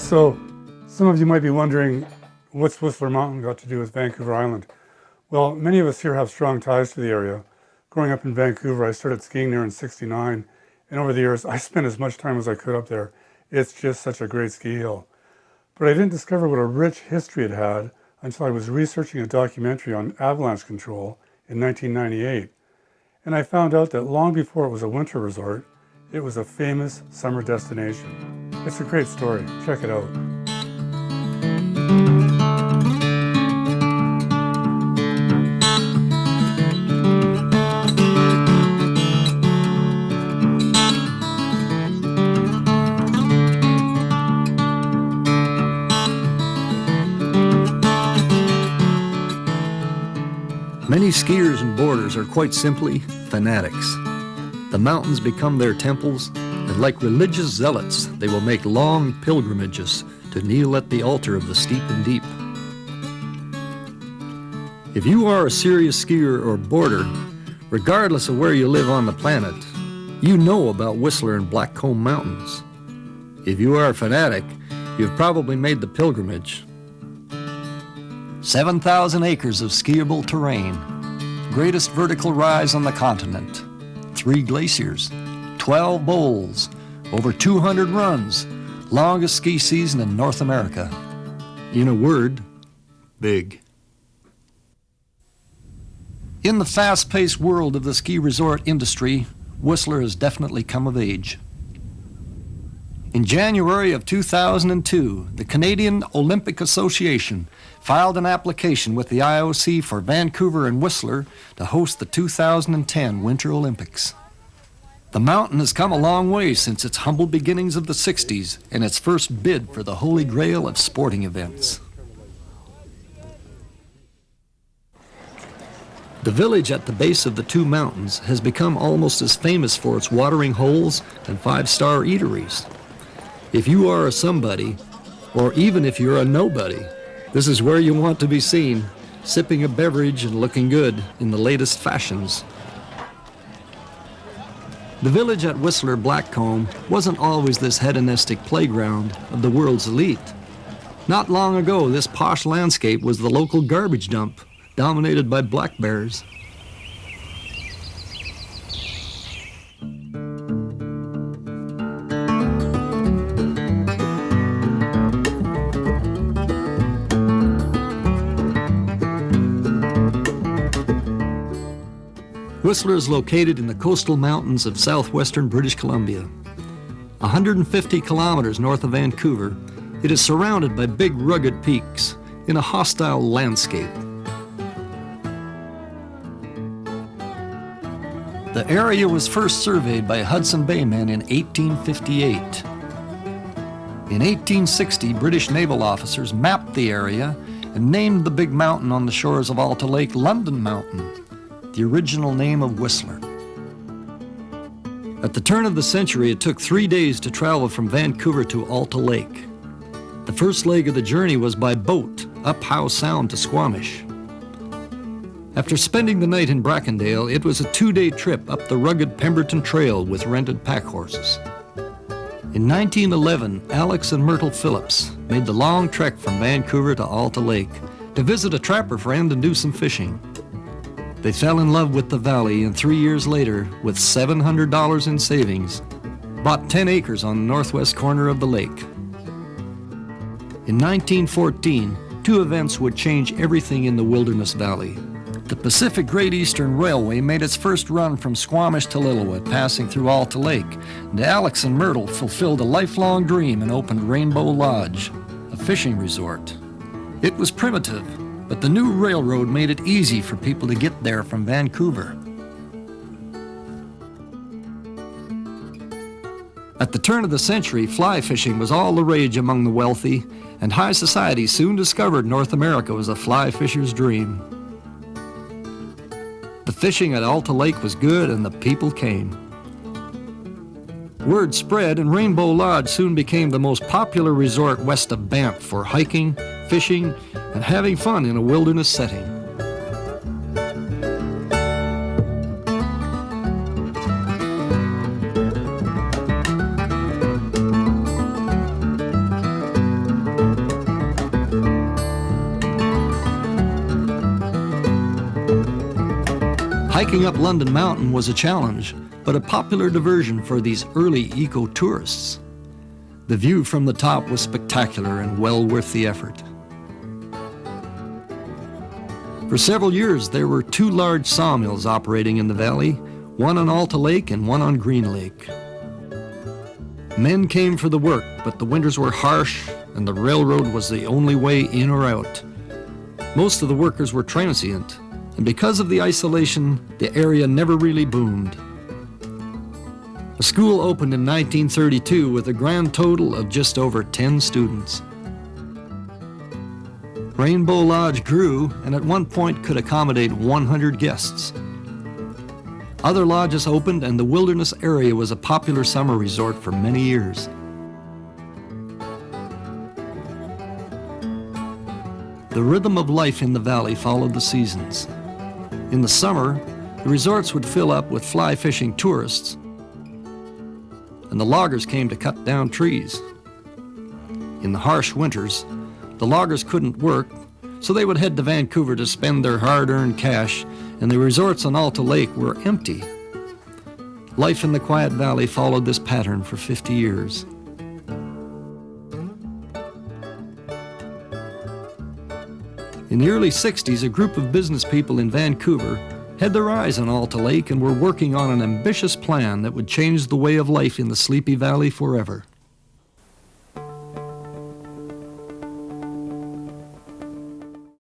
So, some of you might be wondering, what's Whistler Mountain got to do with Vancouver Island? Well, many of us here have strong ties to the area. Growing up in Vancouver, I started skiing there in '69, and over the years, I spent as much time as I could up there. It's just such a great ski hill. But I didn't discover what a rich history it had until I was researching a documentary on avalanche control in 1998. And I found out that long before it was a winter resort, it was a famous summer destination. It's a great story. Check it out. Many skiers and boarders are quite simply fanatics. The mountains become their temples, and like religious zealots, they will make long pilgrimages to kneel at the altar of the steep and deep. If you are a serious skier or boarder, regardless of where you live on the planet, you know about Whistler and Blackcomb Mountains. If you are a fanatic, you've probably made the pilgrimage. 7,000 acres of skiable terrain, greatest vertical rise on the continent, 3 glaciers, 12 bowls, over 200 runs, longest ski season in North America. In a word, big. In the fast-paced world of the ski resort industry, Whistler has definitely come of age. In January of 2002, the Canadian Olympic Association filed an application with the IOC for Vancouver and Whistler to host the 2010 Winter Olympics. The mountain has come a long way since its humble beginnings of the 60s and its first bid for the holy grail of sporting events. The village at the base of the two mountains has become almost as famous for its watering holes and 5-star eateries. If you are a somebody, or even if you're a nobody, this is where you want to be seen, sipping a beverage and looking good in the latest fashions. The village at Whistler Blackcomb wasn't always this hedonistic playground of the world's elite. Not long ago, this posh landscape was the local garbage dump, dominated by black bears. Whistler is located in the coastal mountains of southwestern British Columbia. 150 kilometers north of Vancouver, it is surrounded by big rugged peaks in a hostile landscape. The area was first surveyed by Hudson Bay men in 1858. In 1860, British naval officers mapped the area and named the big mountain on the shores of Alta Lake London Mountain, the original name of Whistler. At the turn of the century, it took 3 days to travel from Vancouver to Alta Lake. The first leg of the journey was by boat up Howe Sound to Squamish. After spending the night in Brackendale, it was a 2-day trip up the rugged Pemberton Trail with rented pack horses. In 1911, Alex and Myrtle Phillips made the long trek from Vancouver to Alta Lake to visit a trapper friend and do some fishing. They fell in love with the valley, and 3 years later, with $700 in savings, bought 10 acres on the northwest corner of the lake. In 1914, 2 events would change everything in the Wilderness Valley. The Pacific Great Eastern Railway made its first run from Squamish to Lillooet, passing through Alta Lake, and Alex and Myrtle fulfilled a lifelong dream and opened Rainbow Lodge, a fishing resort. It was primitive, but the new railroad made it easy for people to get there from Vancouver. At the turn of the century, fly fishing was all the rage among the wealthy, and high society soon discovered North America was a fly fisher's dream. The fishing at Alta Lake was good, and the people came. Word spread, and Rainbow Lodge soon became the most popular resort west of Banff for hiking, fishing, and having fun in a wilderness setting. Hiking up London Mountain was a challenge, but a popular diversion for these early eco-tourists. The view from the top was spectacular and well worth the effort. For several years, there were 2 large sawmills operating in the valley, one on Alta Lake and one on Green Lake. Men came for the work, but the winters were harsh and the railroad was the only way in or out. Most of the workers were transient, and because of the isolation, the area never really boomed. A school opened in 1932 with a grand total of just over 10 students. Rainbow Lodge grew and at one point could accommodate 100 guests. Other lodges opened and the wilderness area was a popular summer resort for many years. The rhythm of life in the valley followed the seasons. In the summer, the resorts would fill up with fly fishing tourists, and the loggers came to cut down trees. In the harsh winters, the loggers couldn't work, so they would head to Vancouver to spend their hard-earned cash, and the resorts on Alta Lake were empty. Life in the quiet valley followed this pattern for 50 years. In the early 60s, a group of business people in Vancouver had their eyes on Alta Lake and were working on an ambitious plan that would change the way of life in the Sleepy Valley forever.